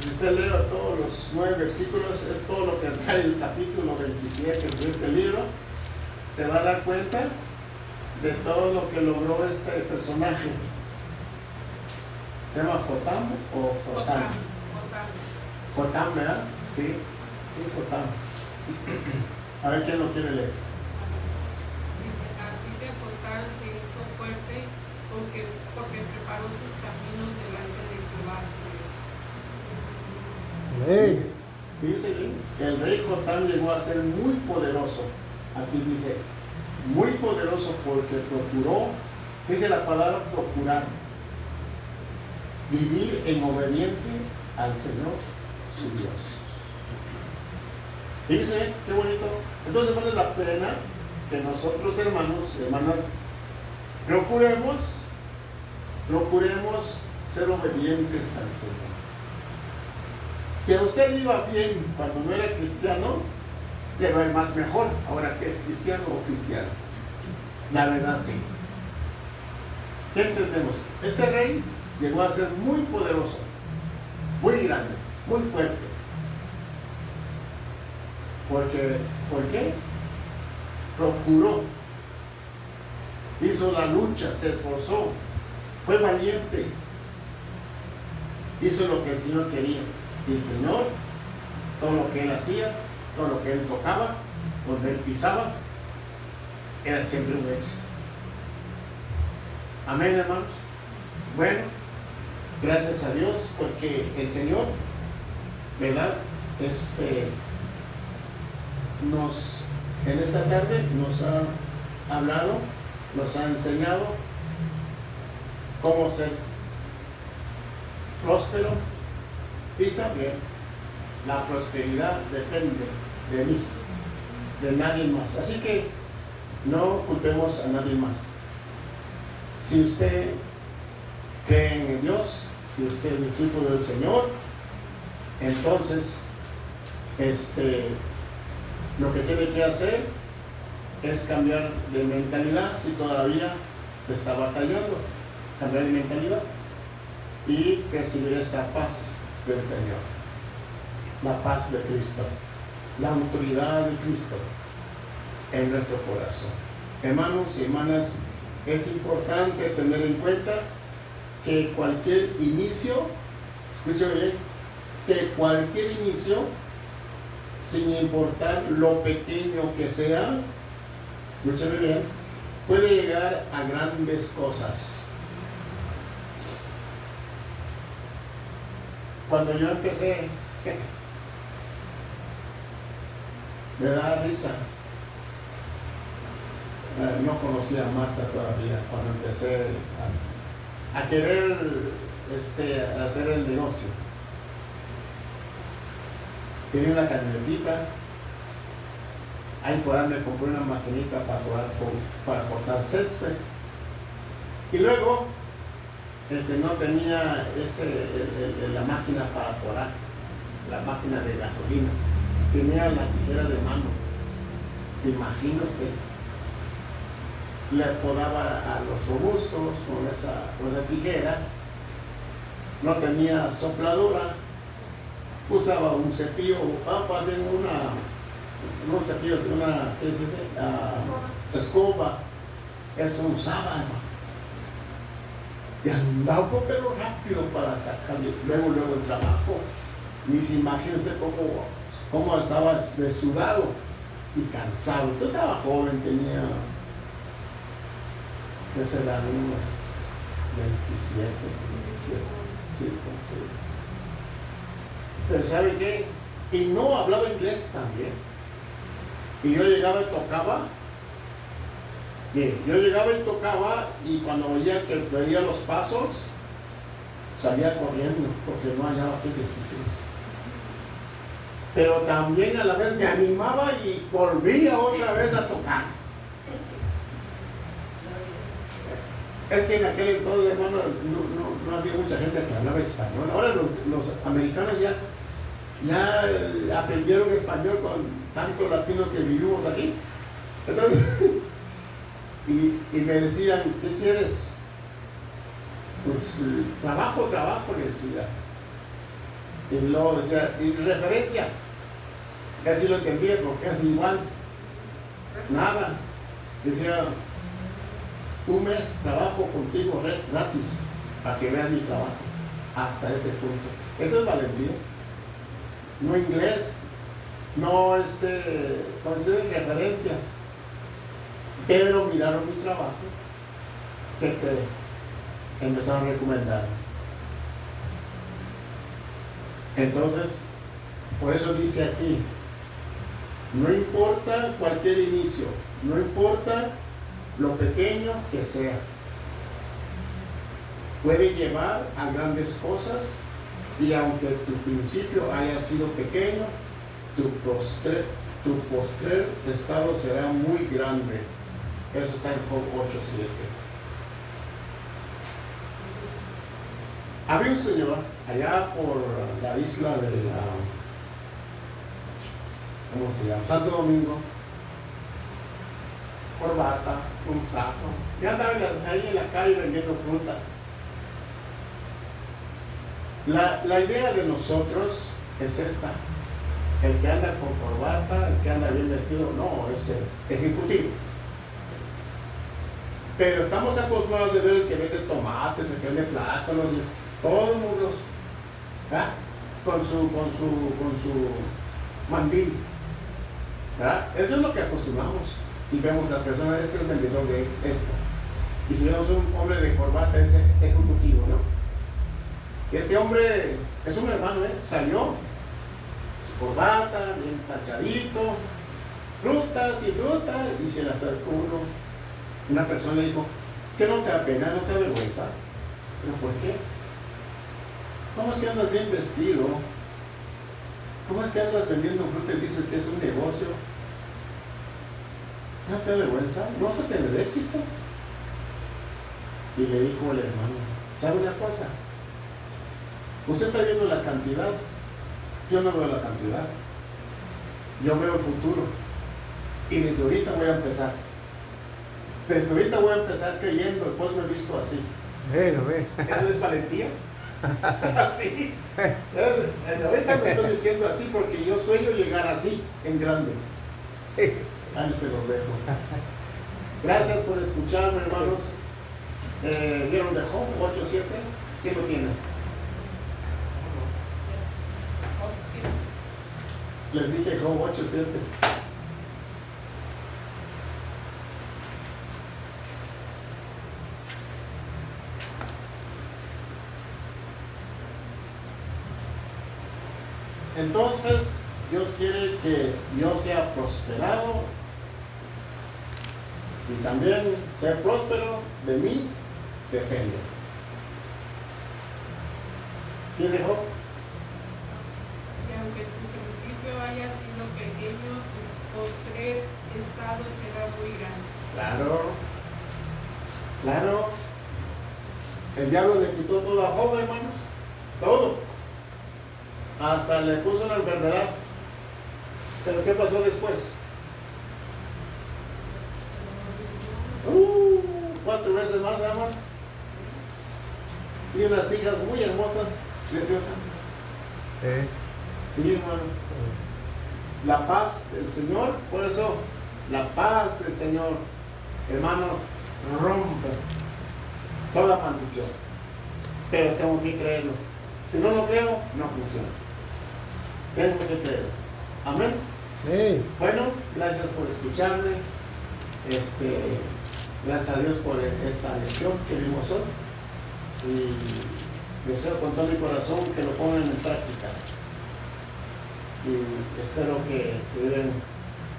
Si usted lee todos los 9 versículos, es todo lo que trae el capítulo 27 de este libro, se va a dar cuenta de todo lo que logró este personaje. ¿Se llama Jotam o Jotam? Jotam, ¿verdad? Sí, sí, Jotam. A ver quién lo quiere leer. Dice, así que Jotam se hizo fuerte porque preparó sus caminos delante de Jehová. Amén. Dice que el rey Jotam llegó a ser muy poderoso. Aquí dice, muy poderoso porque procuró, dice la palabra procurar, vivir en obediencia al Señor, su Dios. Dice, qué bonito. Entonces vale la pena que nosotros, hermanos y hermanas, procuremos ser obedientes al Señor. Si a usted iba bien cuando no era cristiano, le va a ir más mejor ahora que es cristiano o cristiano. La verdad, sí. ¿Qué entendemos? Este rey llegó a ser muy poderoso, muy grande, muy fuerte. Porque, ¿por qué? Procuró, hizo la lucha, se esforzó, fue valiente, hizo lo que el Señor quería. Y el Señor, todo lo que él hacía, todo lo que él tocaba, donde él pisaba, era siempre un éxito. Amén, hermanos. Bueno, gracias a Dios, porque el Señor, ¿verdad? En esta tarde nos ha hablado, nos ha enseñado cómo ser próspero, y también la prosperidad depende de mí, de nadie más. Así que no culpemos a nadie más. Si usted cree en Dios, si usted es discípulo del Señor, entonces lo que tiene que hacer es cambiar de mentalidad. Si todavía está batallando, cambiar de mentalidad y recibir esta paz del Señor, la paz de Cristo. la autoridad de Cristo en nuestro corazón. Hermanos y hermanas, es importante tener en cuenta que cualquier inicio, escúchame bien, que cualquier inicio, sin importar lo pequeño que sea, escúchame bien, puede llegar a grandes cosas. Cuando yo empecé, me da risa. No conocía a Marta todavía cuando empecé a querer hacer el negocio. Tenía una camionetita, ahí por ahí me compré una maquinita para cortar césped. Y luego no tenía la máquina para podar, la máquina de gasolina. Tenía la tijera de mano. ¿Se imagina usted? Le podaba a los robustos con esa tijera. No tenía sopladura. Usaba un cepillo, no cepillo, ¿qué se dice? Escoba. Eso usaba, hermano. Y andaba pero rápido para sacarle luego el trabajo. Ni se imagina usted cómo estaba sudado y cansado. Yo estaba joven, tenía, que serán unos 27, sí. Pero ¿sabe qué? Y no hablaba inglés también. Y yo llegaba y tocaba. Mire, yo llegaba y tocaba, y cuando veía los pasos, salía corriendo porque no hallaba qué decirles. Pero también a la vez me animaba y volvía otra vez a tocar. Es que en aquel entonces, hermano, no había mucha gente que hablaba español. Ahora los americanos ya aprendieron español con tanto latino que vivimos aquí. Entonces, y me decían, ¿qué quieres? Pues trabajo, le decía. Y luego decía, ¿y referencia? Casi lo entendía porque es igual. Nada. Decía, un mes trabajo contigo gratis para que veas mi trabajo. Hasta ese punto. Eso es valentía. No inglés, no conceden referencias. Pero miraron mi trabajo. ¿Qué creen? Empezaron a recomendarme. Entonces, por eso dice aquí, no importa cualquier inicio, no importa lo pequeño que sea, puede llevar a grandes cosas, y aunque tu principio haya sido pequeño, tu postrer estado será muy grande. Eso está en Job 8:7. Había un señor allá por la isla de ¿cómo se llama? Santo Domingo, corbata, un saco, y andaba ahí en la calle vendiendo fruta. La idea de nosotros es esta: el que anda con corbata, el que anda bien vestido, no, es el ejecutivo. Pero estamos acostumbrados de ver el que vende tomates, el que vende plátanos, y todo el mundo con su mandil. ¿Verdad? Eso es lo que acostumbramos. Y vemos a la persona, este es el vendedor de esto. Y si vemos un hombre de corbata, es ejecutivo, ¿no? Y este hombre es un hermano, salió, su corbata, bien tachadito, frutas, y se le acercó una persona le dijo, ¿qué no te da pena, no te da vergüenza? ¿Pero por qué? ¿Cómo es que andas bien vestido? ¿Cómo es que andas vendiendo fruta y dices que es un negocio? ¿No te da vergüenza? ¿No vas a tener éxito? Y le dijo el hermano, ¿sabe una cosa? Usted está viendo la cantidad, yo no veo la cantidad, yo veo el futuro, y desde ahorita voy a empezar. Desde ahorita voy a empezar creyendo, después me he visto así. Ve. Eso es valentía. Así. Ahorita me estoy vistiendo así porque yo sueño llegar así, en grande. Ahí se los dejo. Gracias por escucharme, hermanos. ¿Vieron de Job 8:7? ¿Quién lo tiene? Les dije Job 8:7. Entonces, Dios quiere que yo sea prosperado y también ser próspero de mí depende. ¿Qué dice Job? Y aunque tu principio haya sido pequeño, tu postrer estado será muy grande. Claro. El diablo le quitó todo a Job, hermanos. Todo. Hasta le puso una enfermedad. Pero ¿qué pasó después? 4 veces más, hermano. Y unas hijas muy hermosas. ¿Sí, cierto? Sí, hermano. La paz del Señor, por eso, la paz del Señor, hermanos, rompe toda maldición. Pero tengo que creerlo. Si no lo creo, no funciona. Tengo que creerlo. Amén. Bueno, gracias por escucharme. Gracias a Dios por esta lección que vimos hoy. Y deseo con todo mi corazón que lo pongan en práctica. Y espero que se lleven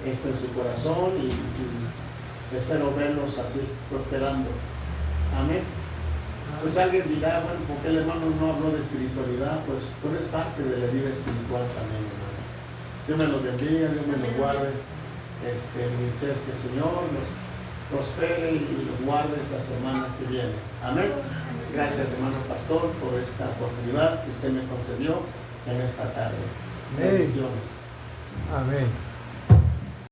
esto en su corazón y espero verlos así, prosperando. Amén. Pues alguien dirá, bueno, ¿por qué el hermano no habló de espiritualidad? Pues es parte de la vida espiritual también, hermano. Dios me los bendiga, Dios me los guarde. Mi deseo es que el Señor los prospere y los guarde esta semana que viene. Amén. Gracias, hermano pastor, por esta oportunidad que usted me concedió en esta tarde. Bendiciones. Amén.